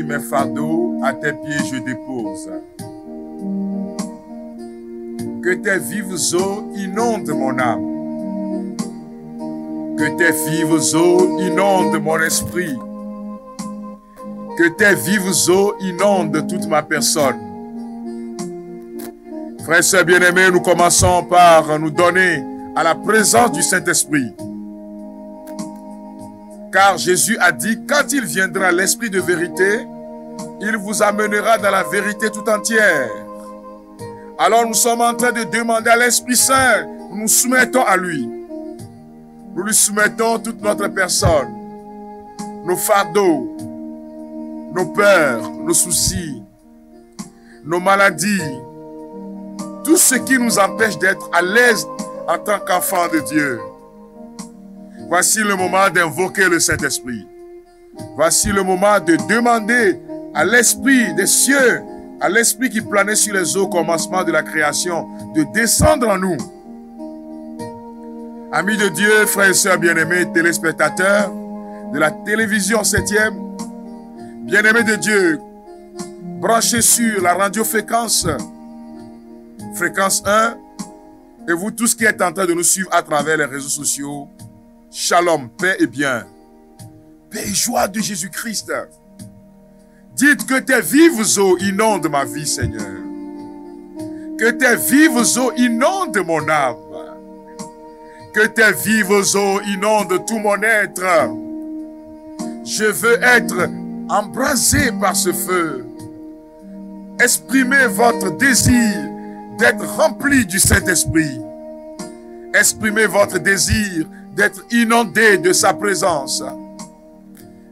mes fardeaux, à tes pieds je dépose. Que tes vives eaux inondent mon âme. Que tes vives eaux inondent mon esprit. Que tes vives eaux inondent toute ma personne. Frères et sœurs bien-aimés, nous commençons par nous donner à la présence du Saint-Esprit. Car Jésus a dit, quand il viendra l'Esprit de vérité, il vous amènera dans la vérité tout entière. Alors nous sommes en train de demander à l'Esprit Saint, nous nous soumettons à lui. Nous lui soumettons toute notre personne, nos fardeaux, nos peurs, nos soucis, nos maladies, tout ce qui nous empêche d'être à l'aise en tant qu'enfant de Dieu. Voici le moment d'invoquer le Saint-Esprit. Voici le moment de demander à l'Esprit des cieux, à l'Esprit qui planait sur les eaux au commencement de la création, de descendre en nous. Amis de Dieu, frères et sœurs bien-aimés, téléspectateurs de la télévision 7e, bien-aimés de Dieu, branchez sur la radiofréquence, fréquence 1, et vous tous qui êtes en train de nous suivre à travers les réseaux sociaux, shalom, paix et bien, paix et joie de Jésus-Christ. Dites que tes vives eaux inondent ma vie, Seigneur. Que tes vives eaux inondent mon âme. Que tes vives eaux inondent tout mon être. Je veux être embrasé par ce feu. Exprimez votre désir d'être rempli du Saint-Esprit. Exprimez votre désir d'être inondé de sa présence.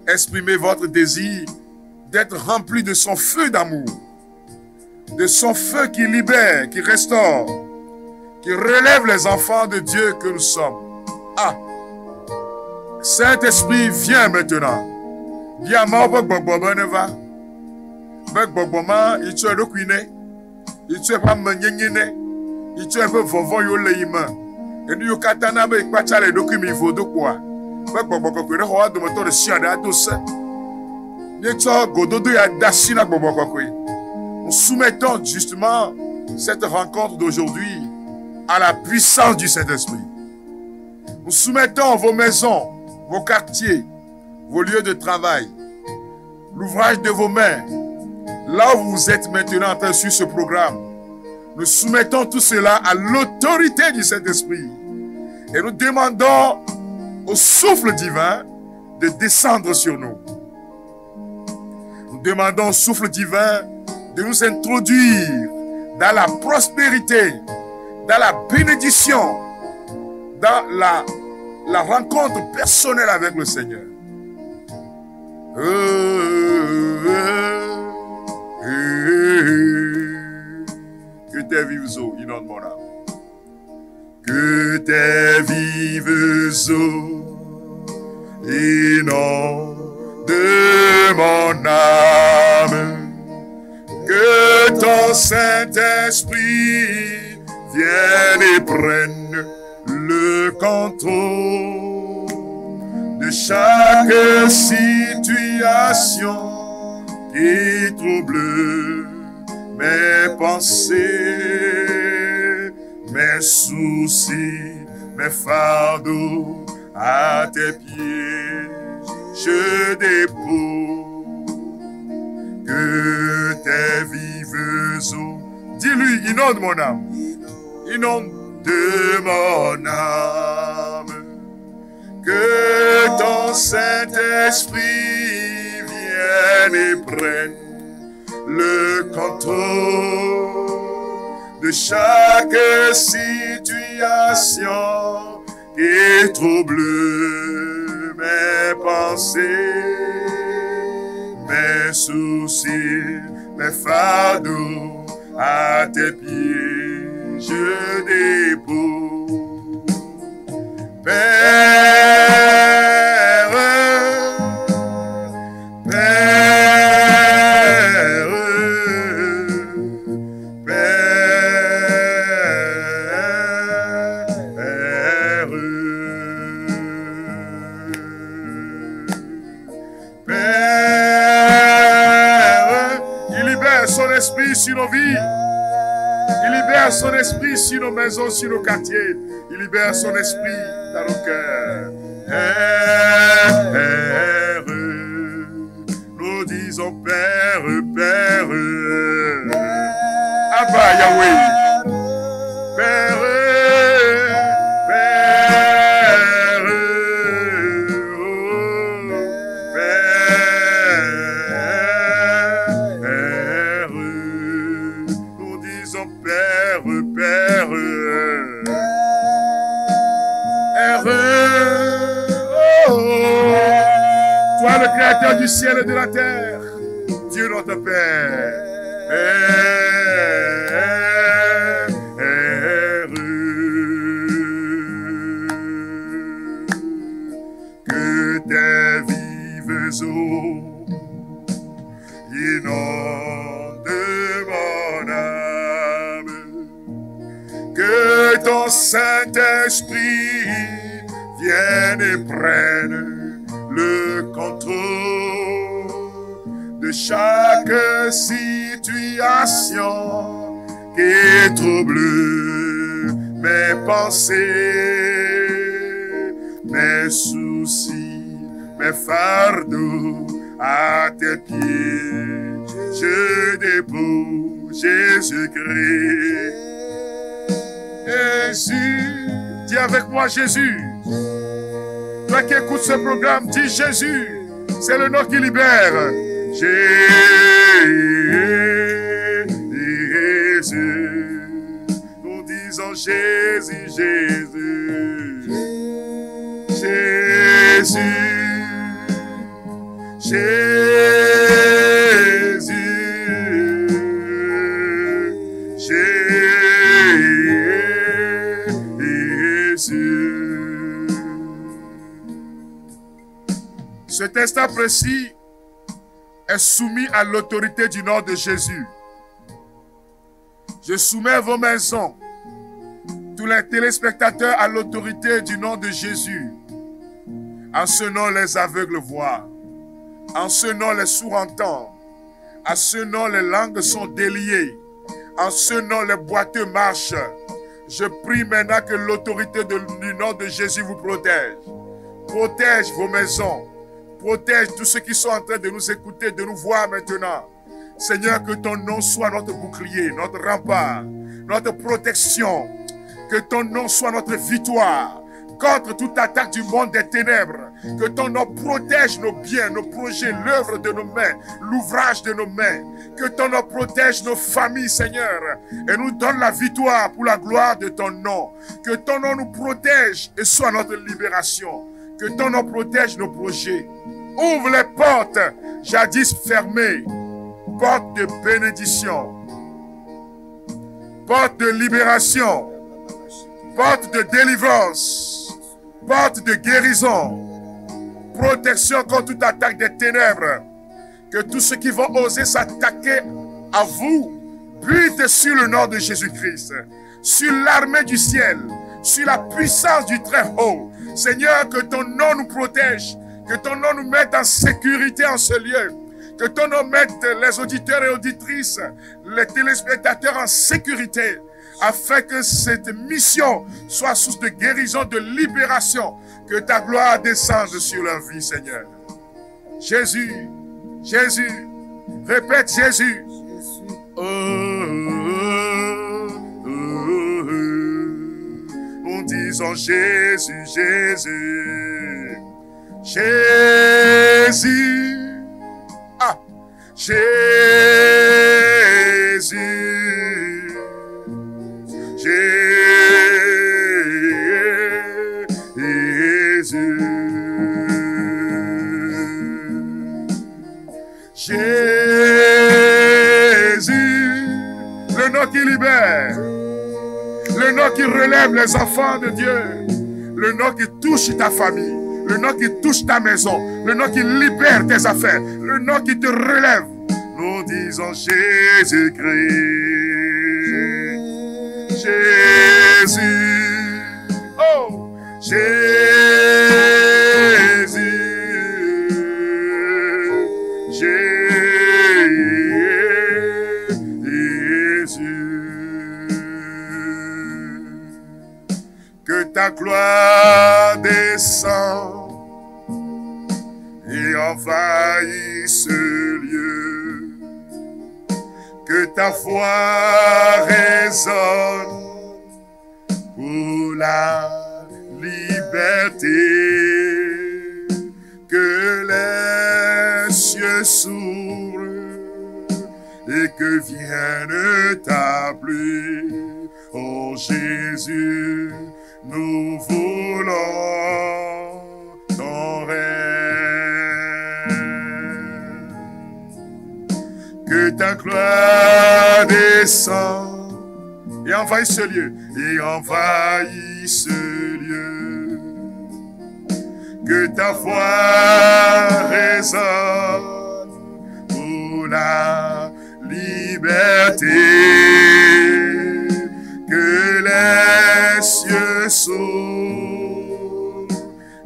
Exprimez votre désir d'être rempli de son feu d'amour, de son feu qui libère, qui restaure, qui relève les enfants de Dieu que nous sommes. Ah! Saint-Esprit, viens maintenant. Viens, ma bobobobaneva. Boboboman, il tue le cuiné. Il tue pas menyene. Il tue un peu vovon yo leima. Et nous katana be kwacha le dokumi vodo quoi. Boboboko le roi de moto de siada douce. Nous soumettons justement cette rencontre d'aujourd'hui à la puissance du Saint-Esprit. Nous soumettons vos maisons, vos quartiers, vos lieux de travail, l'ouvrage de vos mains, là où vous êtes maintenant en train de suivre ce programme. Nous soumettons tout cela à l'autorité du Saint-Esprit et nous demandons au souffle divin de descendre sur nous. Nous demandons au souffle divin de nous introduire dans la prospérité, dans la bénédiction, dans la rencontre personnelle avec le Seigneur. Que tes vives eaux inondent mon âme. Que tes vives eaux inondent de mon âme, que ton Saint-Esprit vienne et prenne le contrôle de chaque situation qui trouble mes pensées, mes soucis, mes fardeaux à tes pieds. Je dépose que tes vives eaux, dis-lui, inonde mon âme, inonde de mon âme, que ton Saint-Esprit vienne et prenne le contrôle de chaque situation qui trouble mes pensées, mes soucis, mes fardeaux, à tes pieds je dépose. Père, Père, Père, esprit sur nos vies. Il libère son esprit sur nos maisons, sur nos quartiers. Il libère son esprit dans nos cœurs. Père, nous disons Père, Père. Abba Yahweh. Père, Père, oh, Père, nous disons Père, Père, oh, toi le Créateur du ciel et de la terre, Dieu notre Père, que tes vives eaux inondent mon âme, que ton Saint-Esprit vienne et prenne le contrôle de chaque situation qui trouble mes pensées, mes soucis, mes fardeaux à tes pieds. Je dépose Jésus-Christ. Jésus, dis avec moi Jésus. Toi qui écoutes ce programme, dis Jésus. C'est le nom qui libère. Jésus. Nous disons Jésus, Jésus. Jésus. Jésus. Jésus. Cet instant précis est soumis à l'autorité du nom de Jésus. Je soumets vos maisons, tous les téléspectateurs à l'autorité du nom de Jésus. En ce nom, les aveugles voient. En ce nom, les sourds entendent. En ce nom, les langues sont déliées. En ce nom, les boiteux marchent. Je prie maintenant que l'autorité du nom de Jésus vous protège. Protège vos maisons. Protège tous ceux qui sont en train de nous écouter, de nous voir maintenant. Seigneur, que ton nom soit notre bouclier, notre rempart, notre protection. Que ton nom soit notre victoire contre toute attaque du monde des ténèbres. Que ton nom protège nos biens, nos projets, l'œuvre de nos mains, l'ouvrage de nos mains. Que ton nom protège nos familles, Seigneur, et nous donne la victoire pour la gloire de ton nom. Que ton nom nous protège et soit notre libération. Que ton nom protège nos projets. Ouvre les portes jadis fermées. Porte de bénédiction. Porte de libération. Porte de délivrance. Porte de guérison. Protection contre toute attaque des ténèbres. Que tous ceux qui vont oser s'attaquer à vous butent sur le nom de Jésus-Christ. Sur l'armée du ciel. Sur la puissance du Très-Haut. Seigneur, que ton nom nous protège. Que ton nom nous mette en sécurité en ce lieu. Que ton nom mette les auditeurs et auditrices, les téléspectateurs en sécurité. Afin que cette mission soit source de guérison, de libération. Que ta gloire descende sur leur vie, Seigneur. Jésus, Jésus, répète Jésus. Oh, oh, oh, oh. Nous disons Jésus, Jésus, Jésus. Ah, Jésus. Jésus, Jésus, le nom qui libère, le nom qui relève les enfants de Dieu, le nom qui touche ta famille, le nom qui touche ta maison, le nom qui libère tes affaires, le nom qui te relève. Nous disons Jésus-Christ. Jésus, oh, Jésus, gloire descende et envahisse ce lieu. Que ta voix résonne pour la liberté. Que les cieux s'ouvrent et que vienne ta pluie. Oh Jésus, nous voulons ton règne. Que ta gloire descende et envahisse ce lieu, et envahisse ce lieu. Que ta voix résonne pour la liberté. Que les cieux s'ouvrent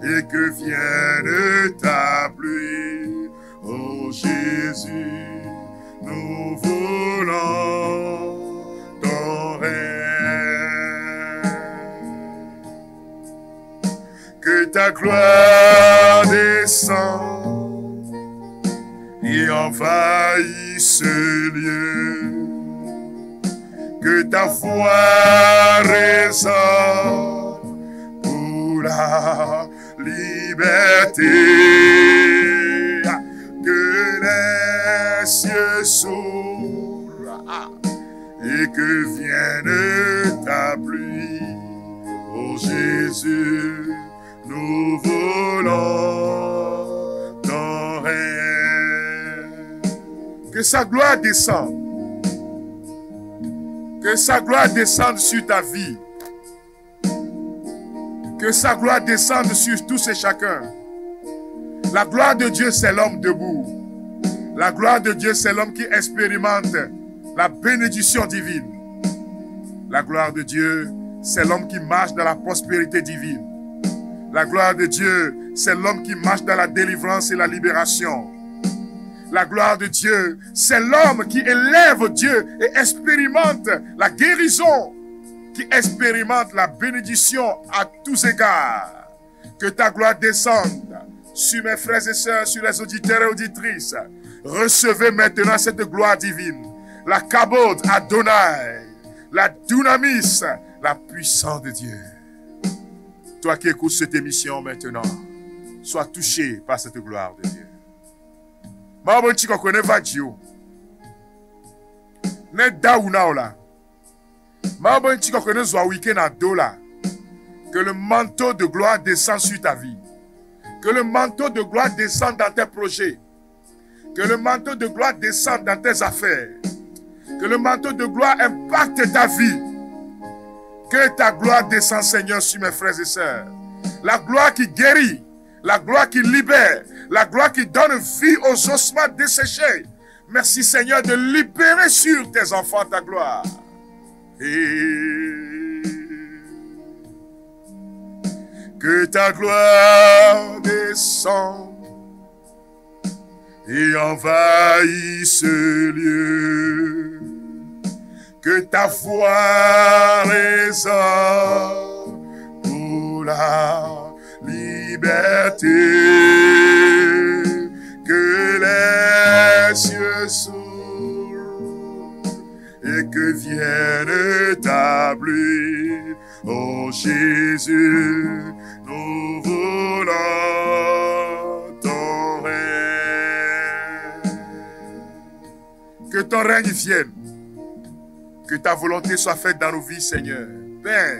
et que vienne ta pluie. Oh Jésus, nous voulons ton règne. Que ta gloire descende et envahisse ce lieu. Que ta voix résonne pour la liberté. Que les cieux s'ouvrent et que vienne ta pluie. Oh Jésus, nous voulons ton règne. Que sa gloire descende. Que sa gloire descende sur ta vie. Que sa gloire descende sur tous et chacun. La gloire de Dieu, c'est l'homme debout. La gloire de Dieu, c'est l'homme qui expérimente la bénédiction divine. La gloire de Dieu, c'est l'homme qui marche dans la prospérité divine. La gloire de Dieu, c'est l'homme qui marche dans la délivrance et la libération. La gloire de Dieu, c'est l'homme qui élève Dieu et expérimente la guérison, qui expérimente la bénédiction à tous égards. Que ta gloire descende sur mes frères et sœurs, sur les auditeurs et auditrices. Recevez maintenant cette gloire divine. La kabod Adonai, la dunamis, la puissance de Dieu. Toi qui écoutes cette émission maintenant, sois touché par cette gloire de Dieu. Que le manteau de gloire descende sur ta vie. Que le manteau de gloire descende dans tes projets. Que le manteau de gloire descende dans tes affaires. Que le manteau de gloire impacte ta vie. Que ta gloire descende, Seigneur, sur mes frères et sœurs. La gloire qui guérit. La gloire qui libère, la gloire qui donne vie aux ossements desséchés. Merci Seigneur de libérer sur tes enfants ta gloire. Et que ta gloire descende et envahisse ce lieu. Que ta foi résonne pour la liberté, que les cieux s'ouvrent et que vienne ta pluie. Oh Jésus, nous voulons ton règne. Que ton règne vienne, que ta volonté soit faite dans nos vies, Seigneur. Père,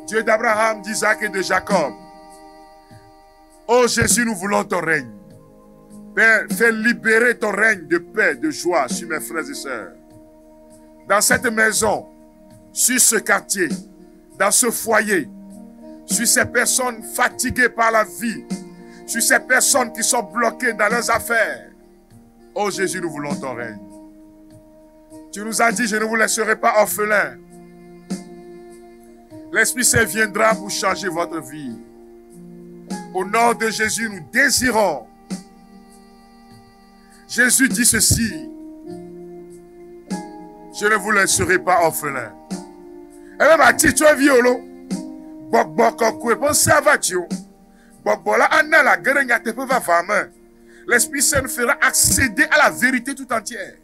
Dieu d'Abraham, d'Isaac et de Jacob. Oh Jésus, nous voulons ton règne. Père, fais libérer ton règne de paix, de joie sur mes frères et sœurs. Dans cette maison, sur ce quartier, dans ce foyer, sur ces personnes fatiguées par la vie, sur ces personnes qui sont bloquées dans leurs affaires. Oh Jésus, nous voulons ton règne. Tu nous as dit, je ne vous laisserai pas orphelins. L'Esprit Saint viendra pour changer votre vie. Au nom de Jésus, nous désirons. Jésus dit ceci. Je ne vous laisserai pas orphelins. Et même à titre violon, L'Esprit Saint nous fera accéder à la vérité tout entière.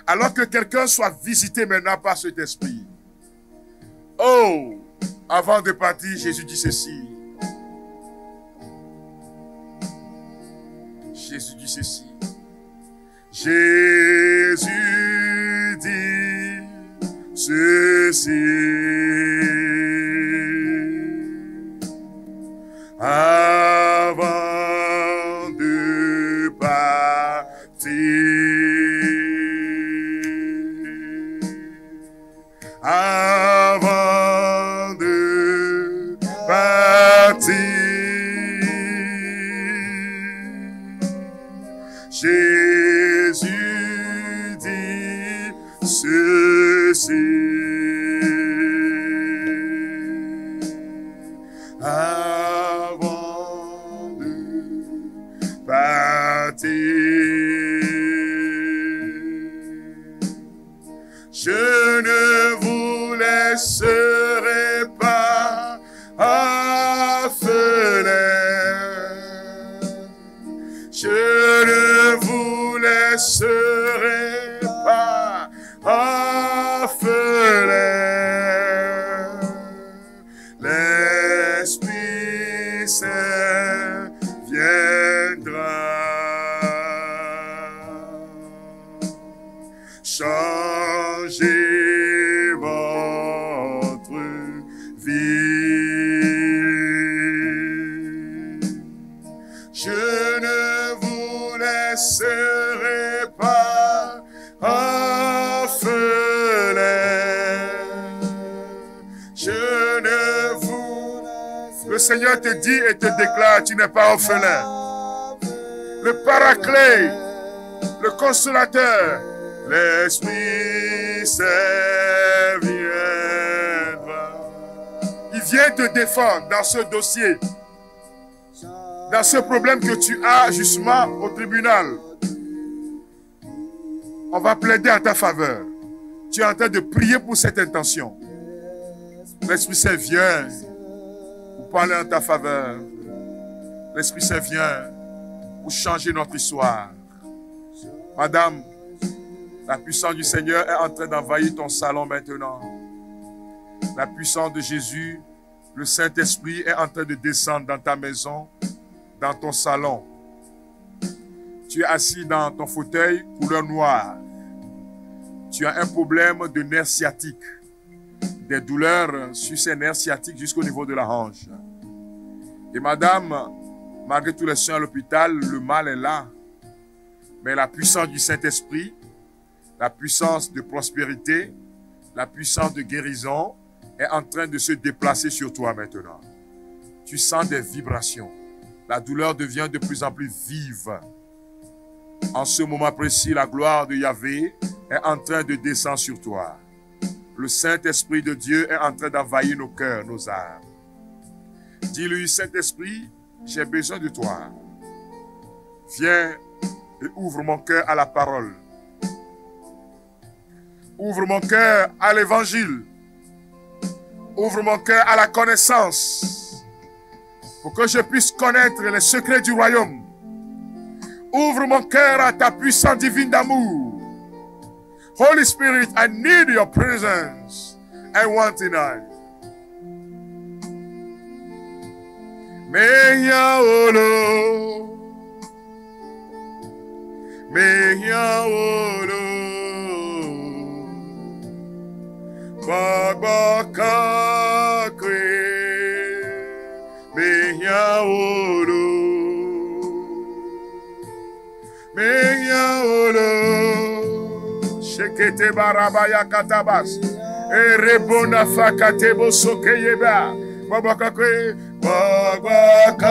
Alors que quelqu'un soit visité maintenant par cet esprit. Oh, avant de partir, Jésus dit ceci. Jésus dit ceci. Jésus dit ceci. Avant de partir. Avant de partir. Jésus dit ceci. Avant de partir. Je ne vous laisserai pas orphelin. Je ne vous laisserai pas orphelin. L'Esprit Saint viendra changer votre vie. Je ne vous laisserai pas orphelin. Je ne vous... Le Seigneur te dit et te déclare, tu n'es pas orphelin. Le Paraclet, le Consolateur, l'Esprit Saint viendra. Il vient te défendre dans ce dossier, dans ce problème que tu as justement au tribunal. On va plaider en ta faveur. Tu es en train de prier pour cette intention. L'Esprit Saint vient pour parler en ta faveur. L'Esprit Saint vient pour changer notre histoire. Madame, la puissance du Seigneur est en train d'envahir ton salon maintenant. La puissance de Jésus, le Saint-Esprit est en train de descendre dans ta maison, dans ton salon. Tu es assis dans ton fauteuil couleur noire. Tu as un problème de nerf sciatique. Des douleurs sur ces nerfs sciatiques jusqu'au niveau de la hanche. Et madame, malgré tous les soins à l'hôpital, le mal est là. Mais la puissance du Saint-Esprit, la puissance de prospérité, la puissance de guérison est en train de se déplacer sur toi maintenant. Tu sens des vibrations. La douleur devient de plus en plus vive. En ce moment précis, la gloire de Yahvé est en train de descendre sur toi. Le Saint-Esprit de Dieu est en train d'envahir nos cœurs, nos âmes. Dis-lui, Saint-Esprit, j'ai besoin de toi. Viens et ouvre mon cœur à la parole. Ouvre mon cœur à l'évangile. Ouvre mon cœur à la connaissance. Pour que je puisse connaître les secrets du royaume. Ouvre mon cœur à ta puissance divine d'amour. Holy Spirit, I need your presence. I want tonight. Meyaolo. Meyaolo. Babakakwe. Meyaolo. Meyaolo. Shekete barabaya katabas. Erebona fakatebo sokeyeba. Babakakwe. Babakakwe.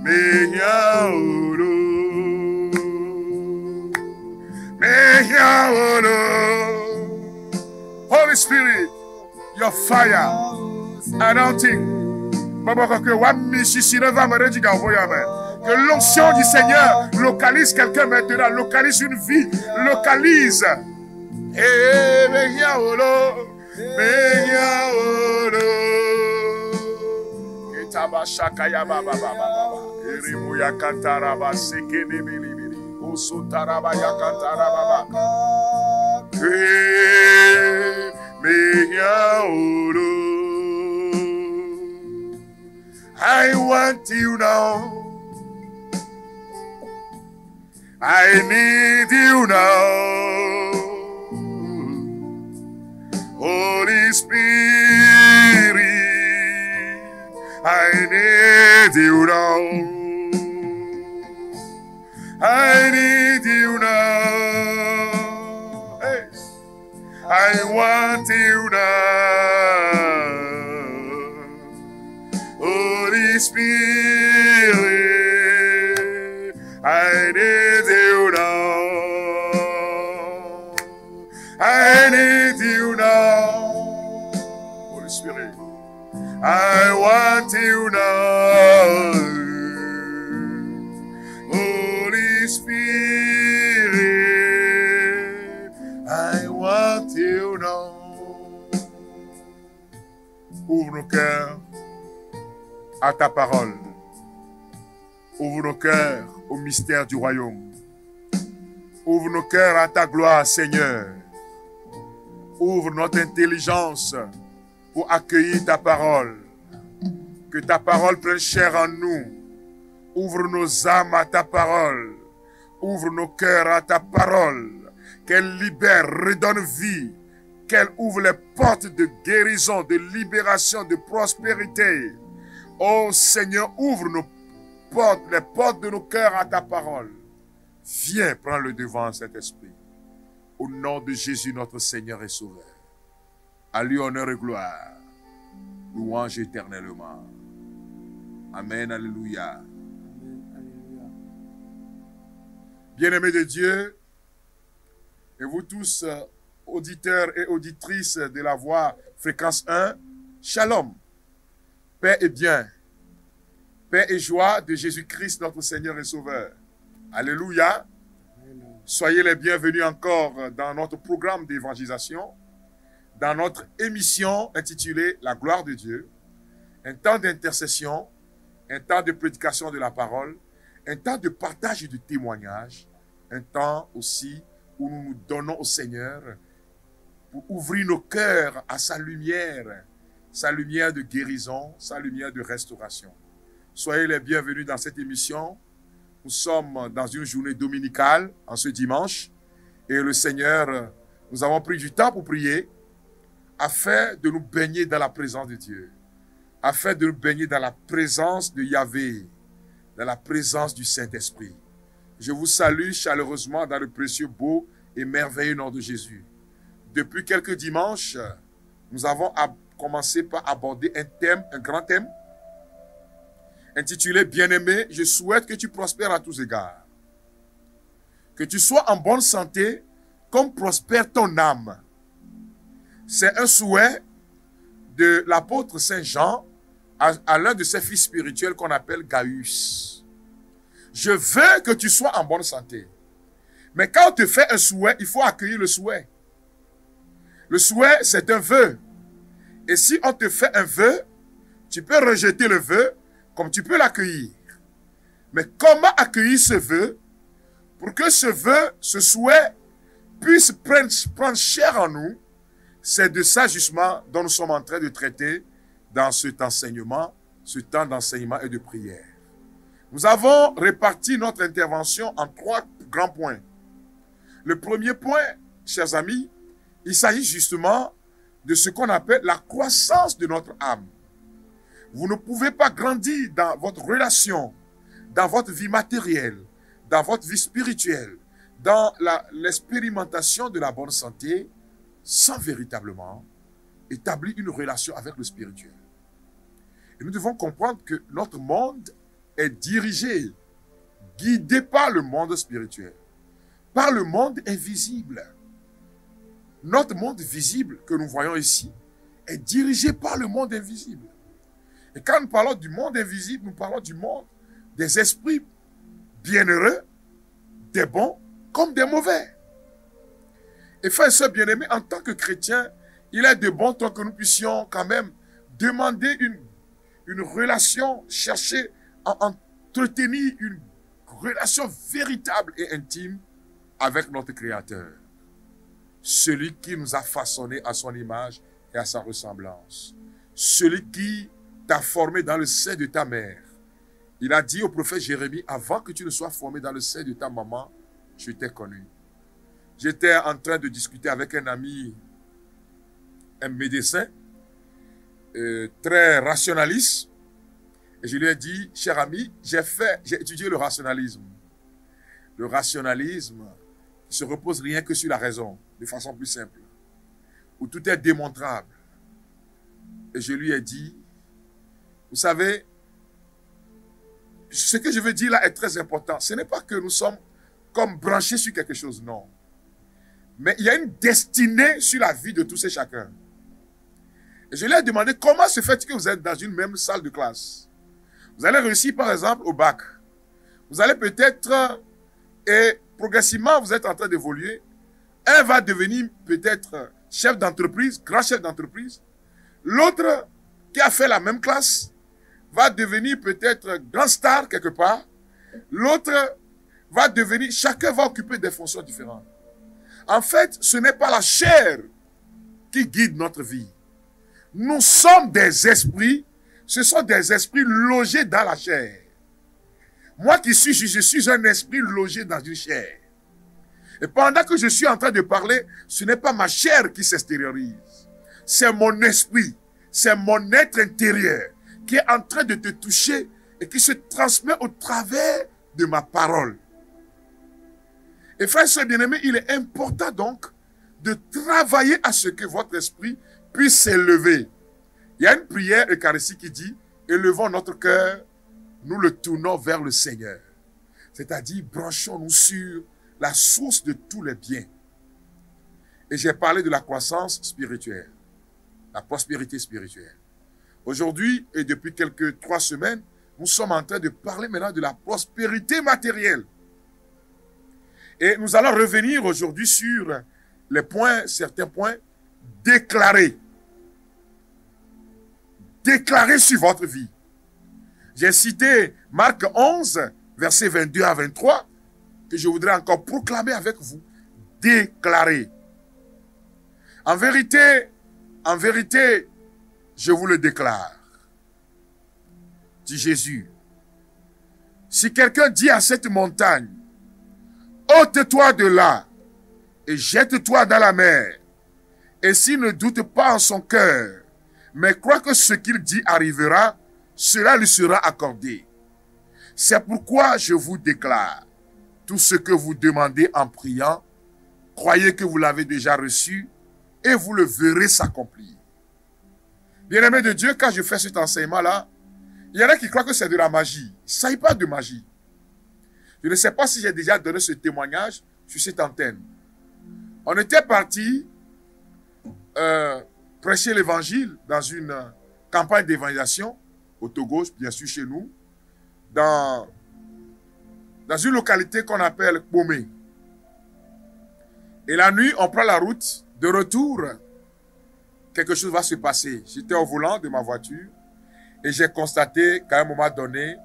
Meyaolo. Meyaolo. Holy Spirit, your fire, anointing. Babakakwe wamishisire va me rediga voyame. Que l'onction du Seigneur localise quelqu'un maintenant, localise une vie, localise. Meya oro. Ketaba shakaya baba baba. Erimuya kantaraba sekene bili. Osutaraba yakantaraba baba. Meya oro. I want you now. I need you now. Holy Spirit, I need you now. I need you now. Hey. I want you now. Holy Spirit, I need you now. I need you now. Holy Spirit, I want you now. Holy Spirit, I want you now. Ouvre nos cœurs à ta parole. Ouvre nos cœurs au mystère du royaume. Ouvre nos cœurs à ta gloire, Seigneur. Ouvre notre intelligence pour accueillir ta parole. Que ta parole prenne chair en nous. Ouvre nos âmes à ta parole. Ouvre nos cœurs à ta parole. Qu'elle libère, redonne vie. Qu'elle ouvre les portes de guérison, de libération, de prospérité. Oh Seigneur, ouvre nos portes, les portes de nos cœurs à ta parole. Viens prendre le devant, Saint-Esprit. Au nom de Jésus, notre Seigneur et Sauveur. À lui honneur et gloire. Louange éternellement. Amen, alléluia. Bien-aimés de Dieu, et vous tous, auditeurs et auditrices de la voix fréquence 1, shalom, paix et bien, paix et joie de Jésus-Christ, notre Seigneur et Sauveur. Alléluia. Soyez les bienvenus encore dans notre programme d'évangélisation, dans notre émission intitulée La gloire de Dieu, un temps d'intercession, un temps de prédication de la parole, un temps de partage et de témoignage, un temps aussi où nous nous donnons au Seigneur pour ouvrir nos cœurs à sa lumière de guérison, sa lumière de restauration. Soyez les bienvenus dans cette émission. Nous sommes dans une journée dominicale, en ce dimanche, et le Seigneur, nous avons pris du temps pour prier, afin de nous baigner dans la présence de Dieu, afin de nous baigner dans la présence de Yahvé, dans la présence du Saint-Esprit. Je vous salue chaleureusement dans le précieux, beau et merveilleux nom de Jésus. Depuis quelques dimanches, nous avons commencé par aborder un thème, un grand thème, intitulé « Bien-aimé, je souhaite que tu prospères à tous égards. Que tu sois en bonne santé comme prospère ton âme. » C'est un souhait de l'apôtre Saint Jean à l'un de ses fils spirituels qu'on appelle Gaius. Je veux que tu sois en bonne santé. Mais quand on te fait un souhait, il faut accueillir le souhait. Le souhait, c'est un vœu. Et si on te fait un vœu, tu peux rejeter le vœu comme tu peux l'accueillir. Mais comment accueillir ce vœu pour que ce vœu, ce souhait puisse prendre chair en nous? C'est de ça justement dont nous sommes en train de traiter dans cet enseignement, ce temps d'enseignement et de prière. Nous avons réparti notre intervention en 3 grands points. Le premier point, chers amis, il s'agit justement de ce qu'on appelle la croissance de notre âme. Vous ne pouvez pas grandir dans votre relation, dans votre vie matérielle, dans votre vie spirituelle, dans l'expérimentation de la bonne santé, sans véritablement établir une relation avec le spirituel. Et nous devons comprendre que notre monde est dirigé, guidé par le monde spirituel, par le monde invisible. Notre monde visible que nous voyons ici est dirigé par le monde invisible. Et quand nous parlons du monde invisible, nous parlons du monde des esprits bienheureux, des bons comme des mauvais. Et frères et sœurs bien-aimés, en tant que chrétiens, il est de bon ton que nous puissions quand même demander une relation, chercher à entretenir une relation véritable et intime avec notre Créateur. Celui qui nous a façonnés à son image et à sa ressemblance. Celui qui t'a formé dans le sein de ta mère. Il a dit au prophète Jérémie, avant que tu ne sois formé dans le sein de ta maman, je t'ai connu. J'étais en train de discuter avec un ami, un médecin, très rationaliste. Et je lui ai dit, cher ami, j'ai étudié le rationalisme. Le rationalisme ne se repose rien que sur la raison, de façon plus simple, où tout est démontrable. Et je lui ai dit, vous savez, ce que je veux dire là est très important. Ce n'est pas que nous sommes comme branchés sur quelque chose, non. Mais il y a une destinée sur la vie de tous et chacun. Et je lui ai demandé, comment se fait-il que vous êtes dans une même salle de classe? Vous allez réussir par exemple au bac. Vous allez peut-être, et progressivement vous êtes en train d'évoluer. Un va devenir peut-être chef d'entreprise, grand chef d'entreprise. L'autre qui a fait la même classe va devenir peut-être grand star quelque part. L'autre va devenir, chacun va occuper des fonctions différentes. En fait, ce n'est pas la chair qui guide notre vie. Nous sommes des esprits, ce sont des esprits logés dans la chair. Moi qui suis, je suis un esprit logé dans une chair. Et pendant que je suis en train de parler, ce n'est pas ma chair qui s'extériorise. C'est mon esprit, c'est mon être intérieur qui est en train de te toucher et qui se transmet au travers de ma parole. Et frères et sœurs bien-aimés, il est important donc de travailler à ce que votre esprit puisse s'élever. Il y a une prière eucharistique qui dit, élevons notre cœur, nous le tournons vers le Seigneur. C'est-à-dire, branchons-nous sur la source de tous les biens. Et j'ai parlé de la croissance spirituelle, la prospérité spirituelle. Aujourd'hui, et depuis quelques 3 semaines, nous sommes en train de parler maintenant de la prospérité matérielle. Et nous allons revenir aujourd'hui sur les points, certains points déclarés. Déclarés sur votre vie. J'ai cité Marc 11, versets 22 à 23, que je voudrais encore proclamer avec vous. Déclarer. En vérité, je vous le déclare. Dit Jésus. Si quelqu'un dit à cette montagne, ôte-toi de là et jette-toi dans la mer, et s'il ne doute pas en son cœur, mais croit que ce qu'il dit arrivera, cela lui sera accordé. C'est pourquoi je vous déclare, tout ce que vous demandez en priant, croyez que vous l'avez déjà reçu et vous le verrez s'accomplir. Bien-aimés de Dieu, quand je fais cet enseignement-là, il y en a qui croient que c'est de la magie. Il ne s'agit pas de magie. Je ne sais pas si j'ai déjà donné ce témoignage sur cette antenne. On était parti prêcher l'évangile dans une campagne d'évangélisation au Togo, bien sûr chez nous, dans une localité qu'on appelle Pomé. Et la nuit, on prend la route. De retour, quelque chose va se passer. J'étais au volant de ma voiture et j'ai constaté qu'à un moment donné,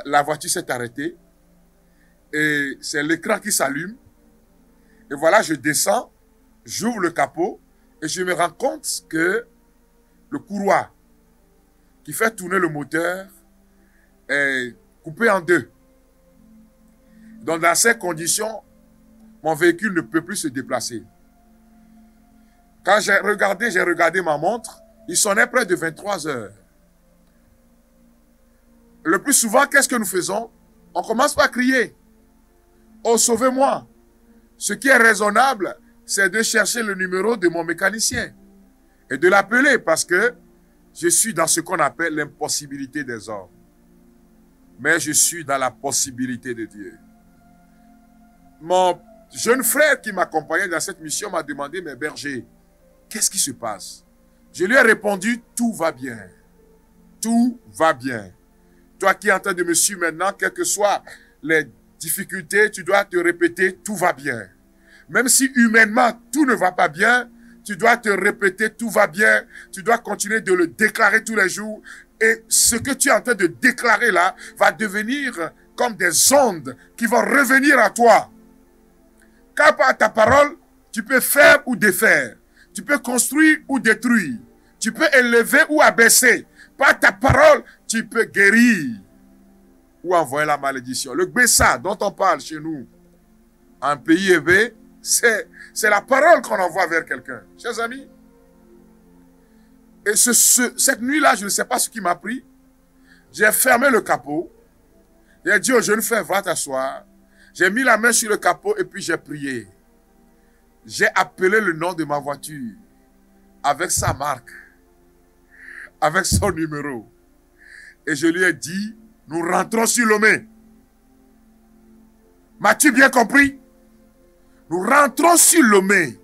la voiture s'est arrêtée et c'est l'écran qui s'allume. Et voilà, je descends, j'ouvre le capot et je me rends compte que le courroie qui fait tourner le moteur est coupé en deux. Donc dans ces conditions, mon véhicule ne peut plus se déplacer. Quand j'ai regardé ma montre, il sonnait près de 23 heures. Le plus souvent, qu'est-ce que nous faisons? On commence par crier. Oh, sauvez-moi! Ce qui est raisonnable, c'est de chercher le numéro de mon mécanicien et de l'appeler parce que je suis dans ce qu'on appelle l'impossibilité des hommes. Mais je suis dans la possibilité de Dieu. Mon jeune frère qui m'accompagnait dans cette mission m'a demandé, mais berger, qu'est-ce qui se passe? Je lui ai répondu, tout va bien. Tout va bien. Toi qui es en train de me suivre maintenant, quelles que soient les difficultés, tu dois te répéter, tout va bien. Même si humainement, tout ne va pas bien, tu dois te répéter, tout va bien. Tu dois continuer de le déclarer tous les jours. Et ce que tu es en train de déclarer là va devenir comme des ondes qui vont revenir à toi. Car par ta parole, tu peux faire ou défaire. Tu peux construire ou détruire. Tu peux élever ou abaisser. Par ta parole, tu peux guérir ou envoyer la malédiction. Le Bessa dont on parle chez nous, en pays élevé, c'est la parole qu'on envoie vers quelqu'un. Chers amis, et cette nuit-là, je ne sais pas ce qui m'a pris. J'ai fermé le capot. J'ai dit au jeune frère, va t'asseoir. J'ai mis la main sur le capot et puis j'ai prié. J'ai appelé le nom de ma voiture avec sa marque, avec son numéro. Et je lui ai dit, nous rentrons sur Lomé. M'as-tu bien compris? Nous rentrons sur Lomé,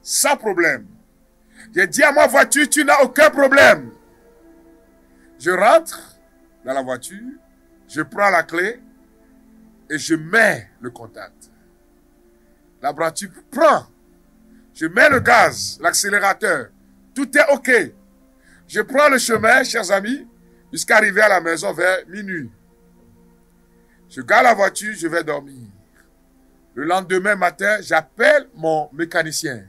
sans problème. J'ai dit à ma voiture, tu n'as aucun problème. Je rentre dans la voiture, je prends la clé et je mets le contact. La voiture prend. Je mets le gaz, l'accélérateur. Tout est OK. Je prends le chemin, chers amis, jusqu'à arriver à la maison vers minuit. Je garde la voiture, je vais dormir. Le lendemain matin, j'appelle mon mécanicien.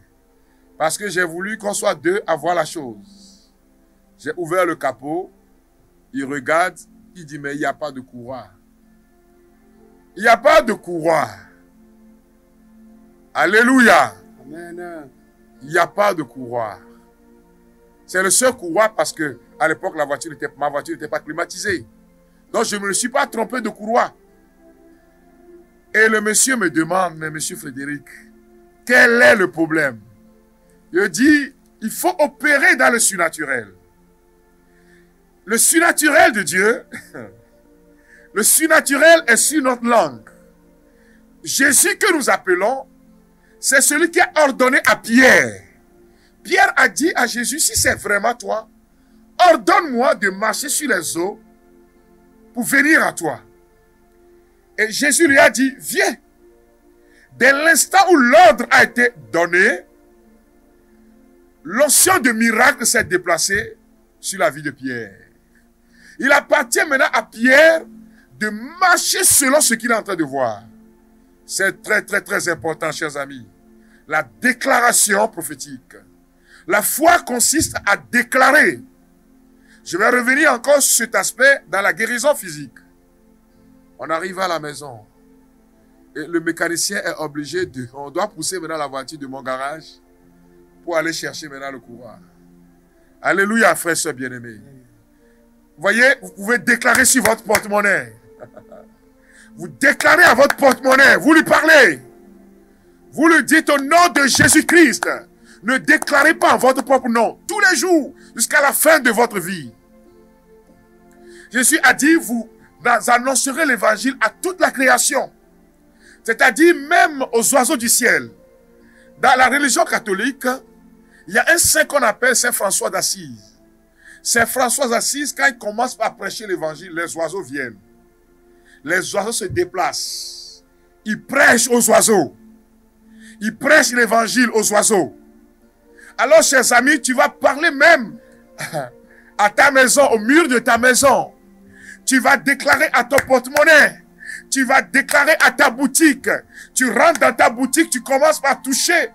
Parce que j'ai voulu qu'on soit deux à voir la chose. J'ai ouvert le capot. Il regarde. Il dit, mais il n'y a pas de courroie. Il n'y a pas de courroie. Alléluia. Amen. Il n'y a pas de courroie. C'est le seul courroie parce que à l'époque, ma voiture n'était pas climatisée. Donc, je ne me suis pas trompé de courroie. Et le monsieur me demande, mais monsieur Frédéric, quel est le problème? Je dis, il faut opérer dans le surnaturel. Le surnaturel de Dieu, le surnaturel est sur notre langue. Jésus que nous appelons, c'est celui qui a ordonné à Pierre. Pierre a dit à Jésus, si c'est vraiment toi, ordonne-moi de marcher sur les eaux pour venir à toi. Et Jésus lui a dit, viens. Dès l'instant où l'ordre a été donné, l'onction de miracle s'est déplacée sur la vie de Pierre. Il appartient maintenant à Pierre de marcher selon ce qu'il est en train de voir. C'est très, très, très important, chers amis. La déclaration prophétique. La foi consiste à déclarer. Je vais revenir encore sur cet aspect dans la guérison physique. On arrive à la maison. Et le mécanicien est obligé de... On doit pousser maintenant la voiture de mon garage pour aller chercher maintenant le courroie. Alléluia, frères et sœurs bien-aimés. Vous voyez, vous pouvez déclarer sur votre porte-monnaie. Vous déclarez à votre porte-monnaie, vous lui parlez. Vous lui dites au nom de Jésus-Christ. Ne déclarez pas en votre propre nom tous les jours jusqu'à la fin de votre vie. Jésus a dit, vous annoncerez l'évangile à toute la création. C'est-à-dire même aux oiseaux du ciel. Dans la religion catholique, il y a un saint qu'on appelle Saint François d'Assise. Saint François d'Assise, quand il commence par prêcher l'évangile, les oiseaux viennent. Les oiseaux se déplacent. Il prêche aux oiseaux. Il prêche l'évangile aux oiseaux. Alors, chers amis, tu vas parler même à ta maison, au mur de ta maison. Tu vas déclarer à ton porte-monnaie. Tu vas déclarer à ta boutique. Tu rentres dans ta boutique, tu commences par toucher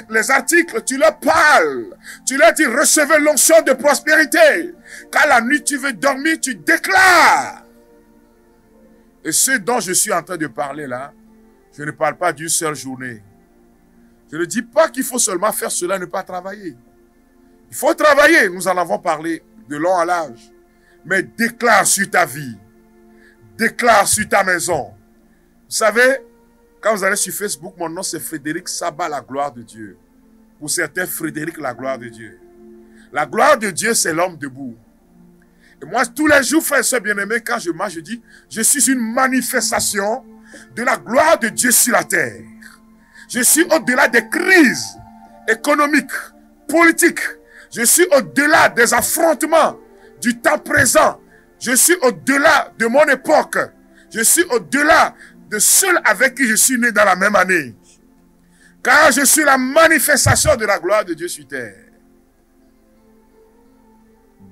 les articles, tu leur parles. Tu leur dis, recevez l'onction de prospérité. Quand la nuit tu veux dormir, tu déclares. Et ce dont je suis en train de parler là, je ne parle pas d'une seule journée. Je ne dis pas qu'il faut seulement faire cela et ne pas travailler. Il faut travailler, nous en avons parlé de long à large. Mais déclare sur ta vie. Déclare sur ta maison. Vous savez, quand vous allez sur Facebook, mon nom c'est Frédéric Sabat, la gloire de Dieu. Pour certains, Frédéric, la gloire de Dieu. La gloire de Dieu, c'est l'homme debout. Et moi, tous les jours, frères et sœurs bien-aimés, quand je marche, je dis, je suis une manifestation de la gloire de Dieu sur la terre. Je suis au-delà des crises économiques, politiques. Je suis au-delà des affrontements du temps présent. Je suis au-delà de mon époque. Je suis au-delà de ceux avec qui je suis né dans la même année. Car je suis la manifestation de la gloire de Dieu sur terre.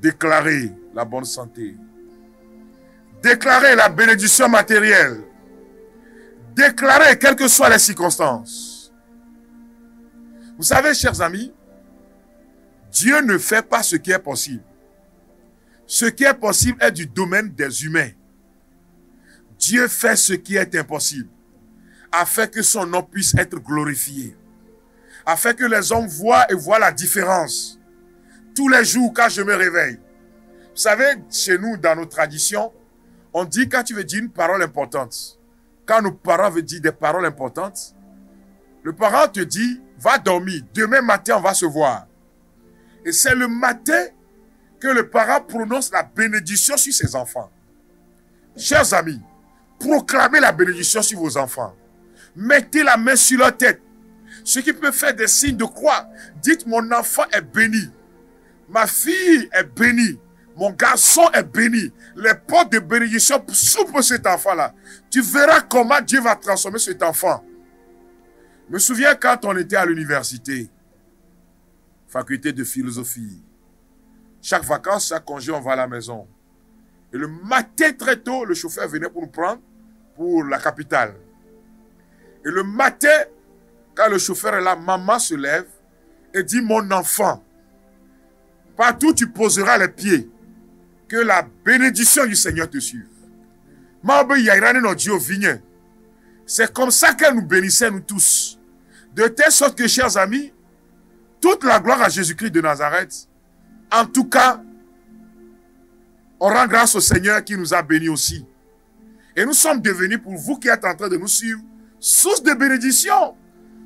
Déclarer la bonne santé. Déclarer la bénédiction matérielle. Déclarer quelles que soient les circonstances. Vous savez, chers amis, Dieu ne fait pas ce qui est possible. Ce qui est possible est du domaine des humains. Dieu fait ce qui est impossible, afin que son nom puisse être glorifié, afin que les hommes voient et voient la différence. Tous les jours, quand je me réveille, vous savez, chez nous, dans nos traditions, on dit quand tu veux dire une parole importante, quand nos parents veulent dire des paroles importantes, le parent te dit, va dormir, demain matin on va se voir. Et c'est le matin que le parent prononce la bénédiction sur ses enfants. Chers amis, proclamez la bénédiction sur vos enfants. Mettez la main sur leur tête. Ceux qui peuvent faire des signes de croix, dites mon enfant est béni. Ma fille est bénie. Mon garçon est béni. Les portes de bénédiction s'ouvrent pour cet enfant-là. Tu verras comment Dieu va transformer cet enfant. Je me souviens quand on était à l'université, faculté de philosophie. Chaque vacances, chaque congé, on va à la maison. Et le matin très tôt, le chauffeur venait pour nous prendre pour la capitale. Et le matin, quand le chauffeur est là, maman se lève et dit, mon enfant, partout tu poseras les pieds, que la bénédiction du Seigneur te suive. C'est comme ça qu'elle nous bénissait, nous tous. De telle sorte que, chers amis, toute la gloire à Jésus-Christ de Nazareth, en tout cas, on rend grâce au Seigneur qui nous a bénis aussi. Et nous sommes devenus, pour vous qui êtes en train de nous suivre, source de bénédiction,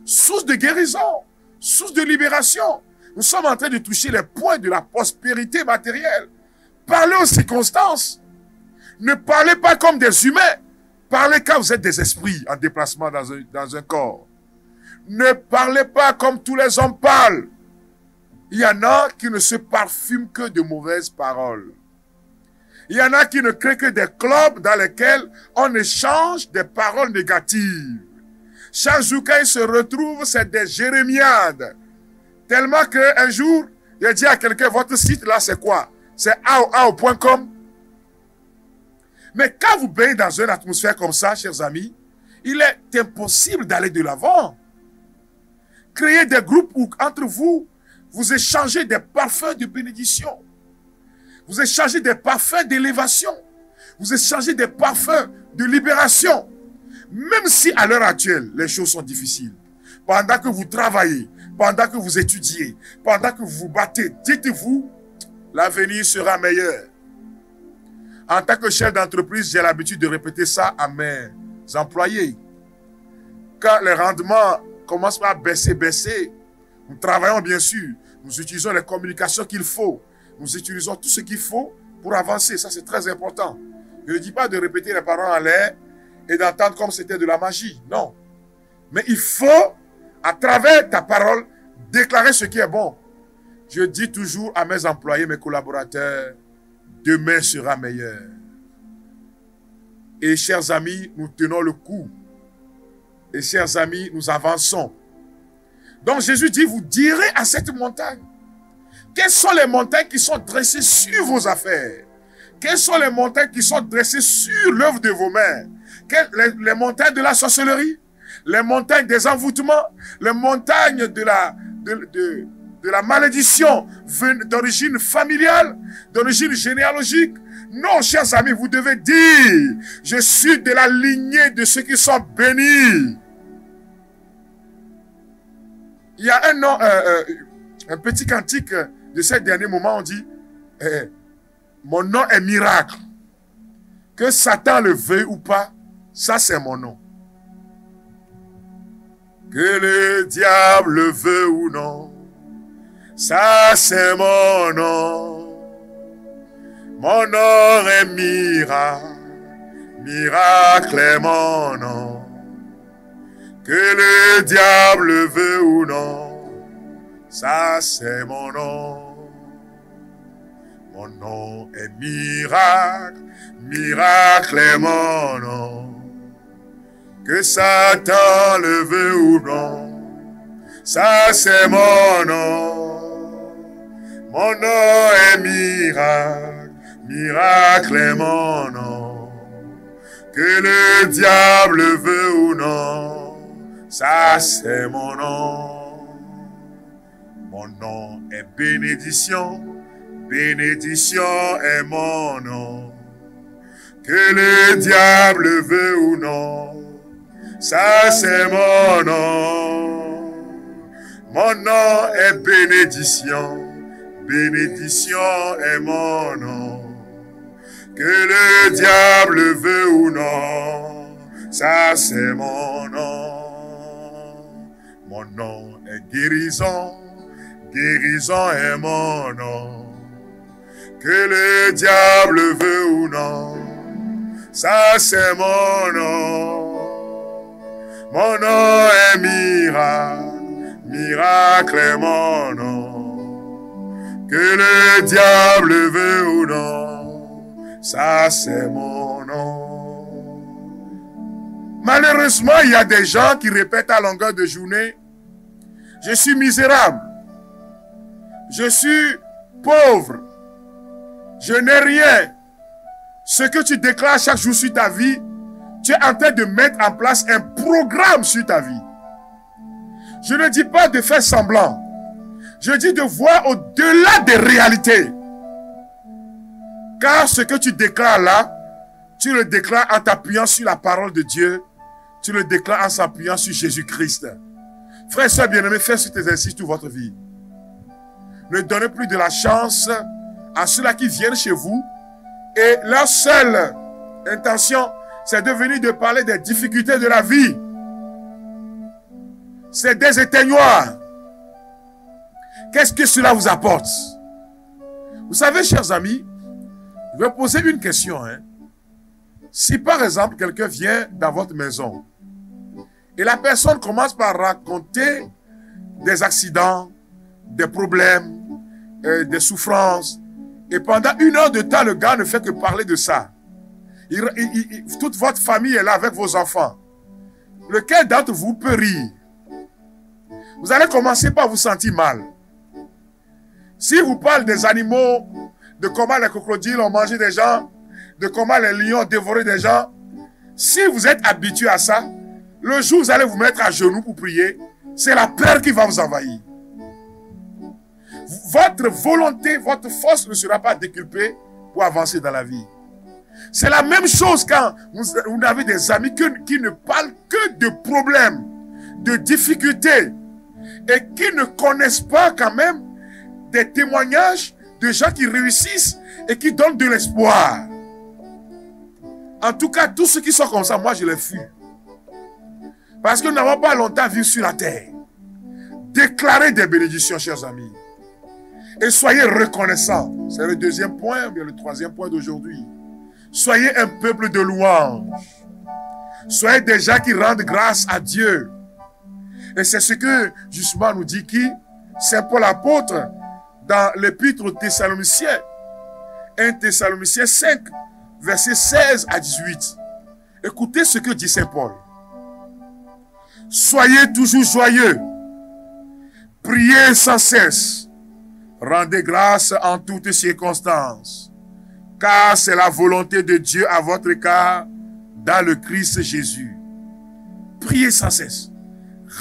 source de guérison, source de libération. Nous sommes en train de toucher les points de la prospérité matérielle. Parlez aux circonstances. Ne parlez pas comme des humains. Parlez quand vous êtes des esprits en déplacement dans un corps. Ne parlez pas comme tous les hommes parlent. Il y en a qui ne se parfument que de mauvaises paroles. Il y en a qui ne créent que des clubs dans lesquels on échange des paroles négatives. Chaque jour, quand ils se retrouvent, c'est des jérémiades. Tellement qu'un jour, il a dit à quelqu'un, votre site là, c'est quoi? C'est ao.com. Mais quand vous baignez dans une atmosphère comme ça, chers amis, il est impossible d'aller de l'avant. Créez des groupes où, entre vous, vous échangez des parfums de bénédiction. Vous échangez des parfums d'élévation. Vous échangez des parfums de libération. Même si à l'heure actuelle, les choses sont difficiles. Pendant que vous travaillez, pendant que vous étudiez, pendant que vous vous battez, dites-vous, l'avenir sera meilleur. En tant que chef d'entreprise, j'ai l'habitude de répéter ça à mes employés. Quand les rendements commencent à baisser, nous travaillons bien sûr. Nous utilisons les communications qu'il faut. Nous utilisons tout ce qu'il faut pour avancer. Ça, c'est très important. Je ne dis pas de répéter les paroles en l'air et d'entendre comme c'était de la magie. Non. Mais il faut, à travers ta parole, déclarer ce qui est bon. Je dis toujours à mes employés, mes collaborateurs, demain sera meilleur. Et chers amis, nous tenons le coup. Et chers amis, nous avançons. Donc Jésus dit, vous direz à cette montagne. Quelles sont les montagnes qui sont dressées sur vos affaires? Quelles sont les montagnes qui sont dressées sur l'œuvre de vos mains? Les montagnes de la sorcellerie? Les montagnes des envoûtements? Les montagnes de la malédiction d'origine familiale? D'origine généalogique? Non, chers amis, vous devez dire, je suis de la lignée de ceux qui sont bénis. Il y a un petit cantique de ces derniers moments, on dit, mon nom est miracle. Que Satan le veuille ou pas, ça c'est mon nom. Que le diable le veut ou non, ça c'est mon nom. Mon nom est miracle, miracle est mon nom. Que le diable le veut ou non, ça c'est mon nom. Mon nom est miracle, miracle est mon nom. Que Satan le veut ou non, Ça c'est mon nom. Mon nom est miracle. Miracle est mon nom. Que le diable veut ou non, ça c'est mon nom. Mon nom est bénédiction. Bénédiction est mon nom. Que le diable veut ou non, ça c'est mon nom. Mon nom est bénédiction. Bénédiction est mon nom. Que le diable veut ou non, ça c'est mon nom. Mon nom est guérison. Guérison est mon nom. Que le diable veut ou non, ça c'est mon nom. Mon nom est miracle. Miracle est mon nom. Que le diable veut ou non, ça c'est mon nom. Malheureusement, il y a des gens qui répètent à longueur de journée: je suis misérable, je suis pauvre, je n'ai rien. Ce que tu déclares chaque jour sur ta vie, tu es en train de mettre en place un programme sur ta vie. Je ne dis pas de faire semblant. Je dis de voir au-delà des réalités. Car ce que tu déclares là, tu le déclares en t'appuyant sur la parole de Dieu. Tu le déclares en s'appuyant sur Jésus-Christ. Frères et sœurs bien-aimés, faites cet exercice toute votre vie. Ne donnez plus de la chance à ceux-là qui viennent chez vous et leur seule intention, c'est de venir de parler des difficultés de la vie. C'est des éteignoirs. Qu'est-ce que cela vous apporte? Vous savez, chers amis, je vais poser une question. Si par exemple, quelqu'un vient dans votre maison et la personne commence par raconter des accidents, des problèmes, des souffrances, et pendant 1 heure de temps, le gars ne fait que parler de ça. Toute votre famille est là avec vos enfants. Lequel d'entre vous peut rire? Vous allez commencer par vous sentir mal. Si vous parlez des animaux, de comment les crocodiles ont mangé des gens, de comment les lions ont dévoré des gens, si vous êtes habitué à ça, le jour où vous allez vous mettre à genoux pour prier, c'est la peur qui va vous envahir. Votre volonté, votre force ne sera pas décuplée pour avancer dans la vie. C'est la même chose quand vous avez des amis qui ne parlent que de problèmes, de difficultés, et qui ne connaissent pas quand même des témoignages de gens qui réussissent et qui donnent de l'espoir. En tout cas, tous ceux qui sont comme ça, moi je les fuis. Parce que nous n'avons pas longtemps vécu sur la terre. Déclarez des bénédictions, chers amis. Et soyez reconnaissants. C'est le deuxième point, ou bien le troisième point d'aujourd'hui. Soyez un peuple de louange. Soyez des gens qui rendent grâce à Dieu. Et c'est ce que justement nous dit qui? Saint Paul apôtre dans l'épître aux Thessaloniciens. 1 Thessaloniciens 5, versets 16 à 18. Écoutez ce que dit Saint Paul. Soyez toujours joyeux. Priez sans cesse. Rendez grâce en toutes circonstances. Car c'est la volonté de Dieu à votre égard dans le Christ Jésus. Priez sans cesse.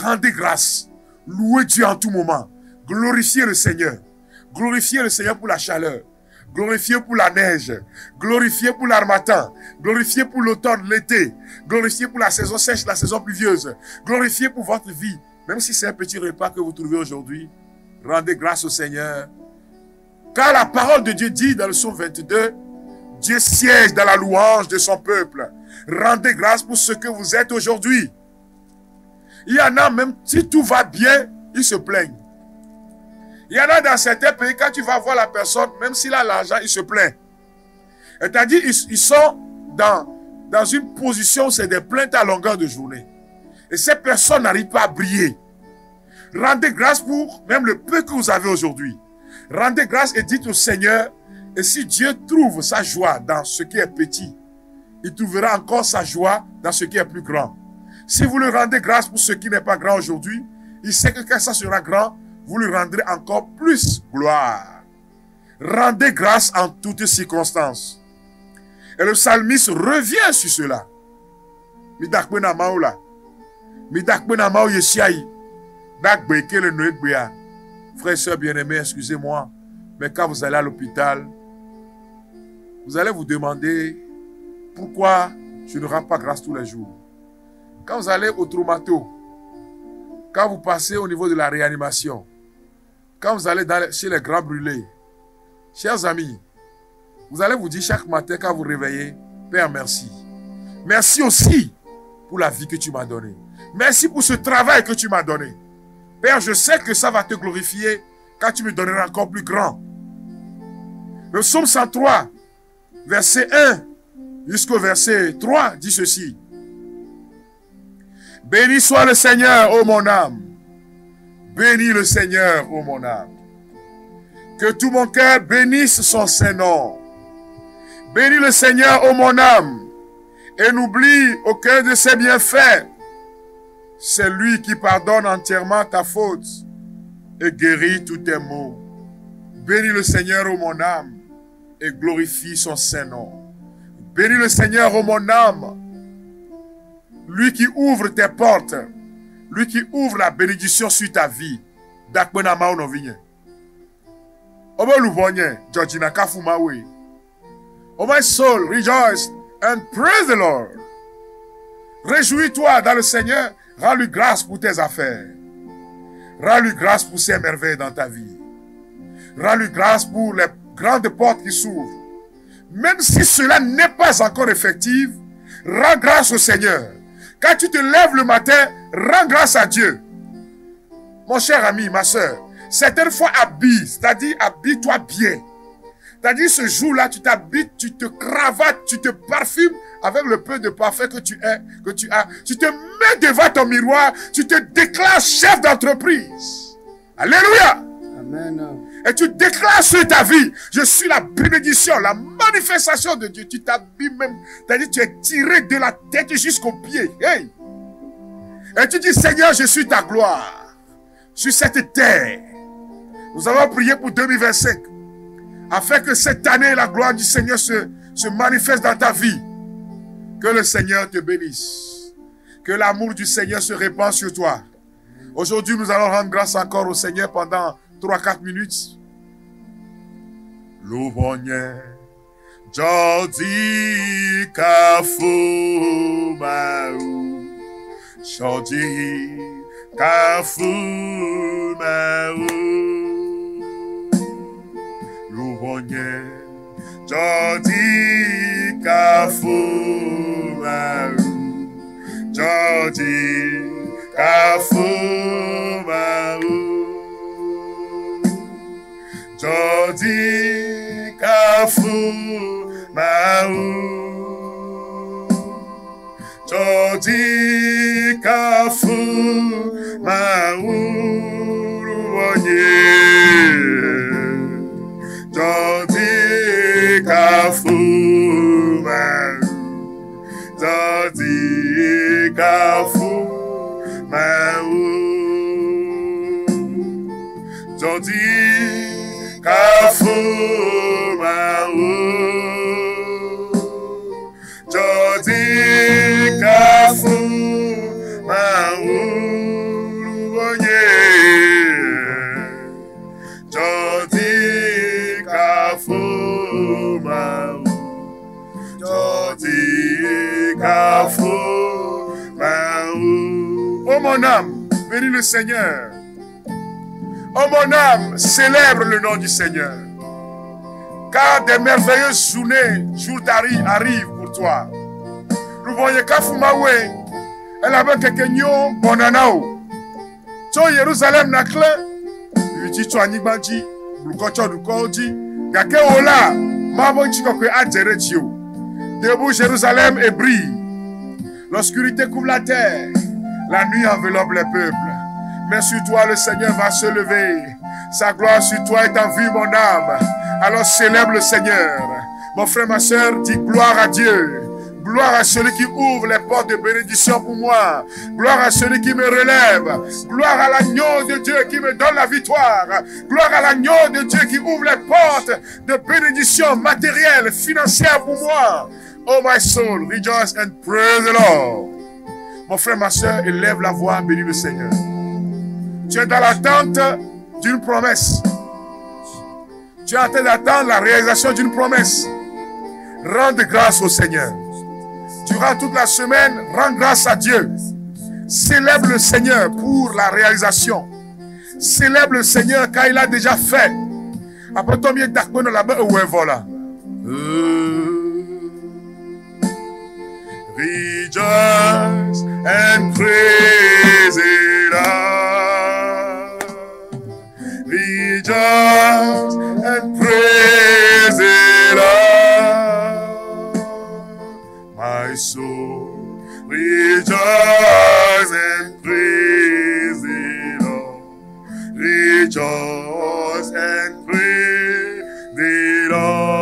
Rendez grâce. Louez Dieu en tout moment. Glorifiez le Seigneur. Glorifiez le Seigneur pour la chaleur. Glorifiez pour la neige. Glorifiez pour l'harmattan. Glorifiez pour l'automne, l'été. Glorifiez pour la saison sèche, la saison pluvieuse. Glorifiez pour votre vie. Même si c'est un petit repas que vous trouvez aujourd'hui, rendez grâce au Seigneur. Car la parole de Dieu dit dans le psaume 22, Dieu siège dans la louange de son peuple. Rendez grâce pour ce que vous êtes aujourd'hui. Il y en a même, si tout va bien, ils se plaignent. Il y en a dans certains pays, quand tu vas voir la personne, même s'il a l'argent, il se plaint. C'est-à-dire, ils sont dans une position où c'est des plaintes à longueur de journée. Et ces personnes n'arrivent pas à briller. Rendez grâce pour même le peu que vous avez aujourd'hui. Rendez grâce et dites au Seigneur, et si Dieu trouve sa joie dans ce qui est petit, il trouvera encore sa joie dans ce qui est plus grand. Si vous le rendez grâce pour ce qui n'est pas grand aujourd'hui, il sait que quand ça sera grand, vous lui rendrez encore plus gloire. Rendez grâce en toutes circonstances. Et le psalmiste revient sur cela. Frères et sœurs bien-aimés, excusez-moi, mais quand vous allez à l'hôpital, vous allez vous demander pourquoi je ne rends pas grâce tous les jours. Quand vous allez au traumato, quand vous passez au niveau de la réanimation, quand vous allez chez les grands brûlés, chers amis, vous allez vous dire chaque matin quand vous réveillez, Père, merci. Merci aussi pour la vie que tu m'as donnée. Merci pour ce travail que tu m'as donné. Père, je sais que ça va te glorifier quand tu me donneras encore plus grand. Le psaume 103, verset 1 jusqu'au verset 3 dit ceci. Béni soit le Seigneur, ô mon âme. Bénis le Seigneur, ô mon âme. Que tout mon cœur bénisse son Saint-Nom. Bénis le Seigneur, ô mon âme, et n'oublie aucun de ses bienfaits. C'est lui qui pardonne entièrement ta faute et guérit tous tes maux. Bénis le Seigneur, ô mon âme, et glorifie son Saint-Nom. Bénis le Seigneur, ô mon âme, lui qui ouvre tes portes, lui qui ouvre la bénédiction sur ta vie. Oh my soul, rejoice and praise the Lord. Réjouis-toi dans le Seigneur, rends-lui grâce pour tes affaires. Rends-lui grâce pour ses merveilles dans ta vie. Rends-lui grâce pour les grandes portes qui s'ouvrent. Même si cela n'est pas encore effectif, rends grâce au Seigneur. Quand tu te lèves le matin, rends grâce à Dieu. Mon cher ami, ma soeur, certaines fois habille, c'est-à-dire habille-toi bien. C'est-à-dire ce jour-là, tu t'habilles, tu te cravates, tu te parfumes avec le peu de parfum que tu as. Tu te mets devant ton miroir, tu te déclares chef d'entreprise. Alléluia. Amen. Et tu déclares sur ta vie, je suis la bénédiction, la manifestation de Dieu. Tu t'habilles même, c'est-à-dire tu es tiré de la tête jusqu'aux pieds. Hey. Et tu dis, Seigneur, je suis ta gloire sur cette terre. Nous allons prier pour 2025. Afin que cette année, la gloire du Seigneur se manifeste dans ta vie. Que le Seigneur te bénisse. Que l'amour du Seigneur se répande sur toi. Aujourd'hui, nous allons rendre grâce encore au Seigneur pendant 3-4 minutes. Louvonye, Jodi Kafu Maou, Jodi Kafu Maou. Louvonye, Jodi Kafu Maou, Jodi Kafu Maou. Jodi Kafu Maou, Jodi Kafu Maou, Louvoye, Jodi Kafu Maou, Jodi Kafu Maou, Jodi Kafu Maou, Jodi Kafu Maou, Louvoye, Jodi Kafu Maou, Jodi Kafu Maou. Oh mon âme, bénis le Seigneur. Oh mon âme, célèbre le nom du Seigneur. Car des merveilleuses jours arrivent pour toi. Nous voyons Kafumawe, elle avait quelques nions, bonanao. Tu Jérusalem n'a clé. Lui dit, tu as ni bandit, Blukocho du Koji, Gake Ola, Mabon Chikokwe Adjeretio. Debout Jérusalem et brille. L'obscurité couvre la terre, la nuit enveloppe les peuples. Mais sur toi, le Seigneur va se lever. Sa gloire sur toi est en vue, mon âme. Alors célèbre le Seigneur. Mon frère, ma soeur, dis gloire à Dieu. Gloire à celui qui ouvre les portes de bénédiction pour moi. Gloire à celui qui me relève. Gloire à l'agneau de Dieu qui me donne la victoire. Gloire à l'agneau de Dieu qui ouvre les portes de bénédiction matérielle, financière pour moi. Oh my soul, rejoice and praise the Lord. Mon frère, ma soeur, élève la voix, bénis le Seigneur. Tu es dans l'attente d'une promesse. Tu es en train d'attendre la réalisation d'une promesse. Rends grâce au Seigneur. Durant toute la semaine, rends grâce à Dieu. Célèbre le Seigneur pour la réalisation. Célèbre le Seigneur car il a déjà fait. Après ton bien d'accord là-bas, ouais, voilà. Rejoice and praise the Lord. Rejoice and praise the Lord. My soul, rejoice and praise the Lord. Rejoice and praise the Lord.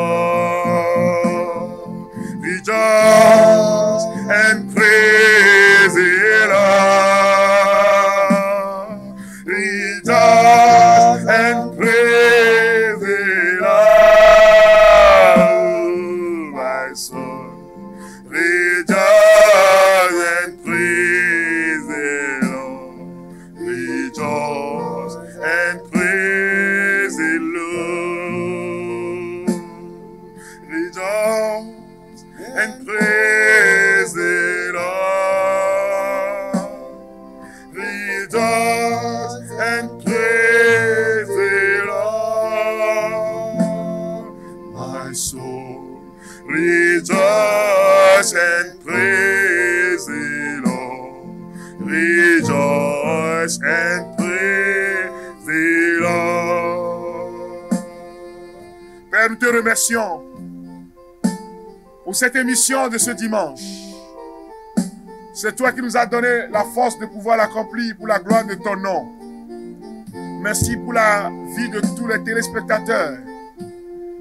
Rejoice and praise the Lord. Rejoice and praise the Lord. My soul, rejoice and praise the Lord. Rejoice and praise the Lord. Rejoice and praise the Lord. Rejoice and praise the Lord. My soul, rejoice and praise the Lord. Rejoice and praise the Lord. Père, nous te remercions pour cette émission de ce dimanche. C'est toi qui nous as donné la force de pouvoir l'accomplir pour la gloire de ton nom. Merci pour la vie de tous les téléspectateurs.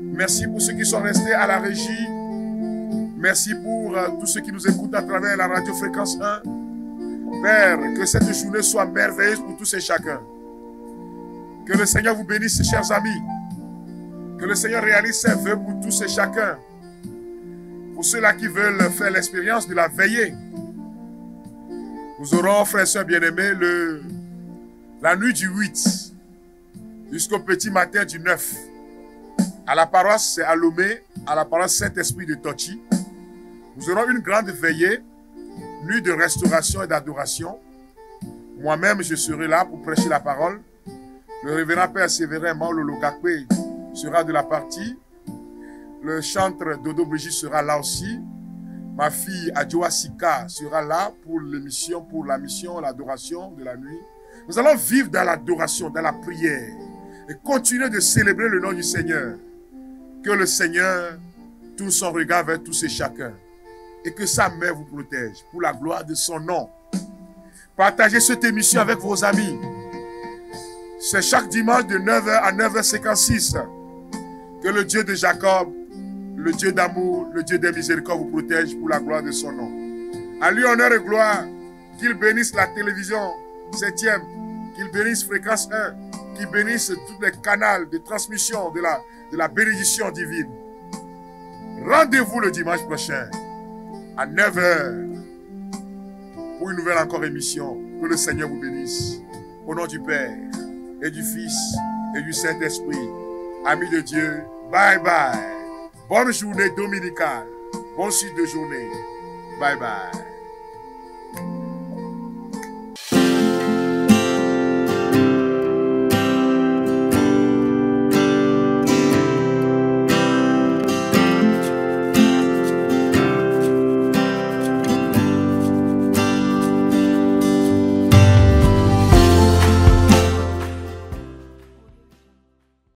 Merci pour ceux qui sont restés à la régie. Merci pour tous ceux qui nous écoutent à travers la radio Fréquence 1. Père, que cette journée soit merveilleuse pour tous et chacun. Que le Seigneur vous bénisse, chers amis. Que le Seigneur réalise ses vœux pour tous et chacun. Pour ceux-là qui veulent faire l'expérience de la veillée, nous aurons, frères et sœurs bien-aimés, la nuit du 8 jusqu'au petit matin du 9. À la paroisse, c'est à Lomé, à la paroisse Saint-Esprit de Tochi. Nous aurons une grande veillée, nuit de restauration et d'adoration. Moi-même, je serai là pour prêcher la parole. Le révérend Père Séverin Maulolo Gakwe sera de la partie. Le chantre Dodo Brigitte sera là aussi. Ma fille Adjoa Sika sera là pour l'émission, pour la mission, l'adoration de la nuit. Nous allons vivre dans l'adoration, dans la prière et continuer de célébrer le nom du Seigneur. Que le Seigneur tourne son regard vers tous et chacun et que sa main vous protège pour la gloire de son nom. Partagez cette émission avec vos amis. C'est chaque dimanche de 9h à 9h56. Que le Dieu de Jacob, le Dieu d'amour, le Dieu des miséricordes vous protège pour la gloire de son nom. À lui honneur et gloire, qu'il bénisse la télévision 7e, qu'il bénisse Fréquence 1, qu'il bénisse tous les canaux de transmission de la bénédiction divine. Rendez-vous le dimanche prochain à 9h pour une nouvelle encore émission. Que le Seigneur vous bénisse. Au nom du Père et du Fils et du Saint-Esprit. Amis de Dieu, bye bye. Bonne journée dominicale. Bonne suite de journée. Bye bye.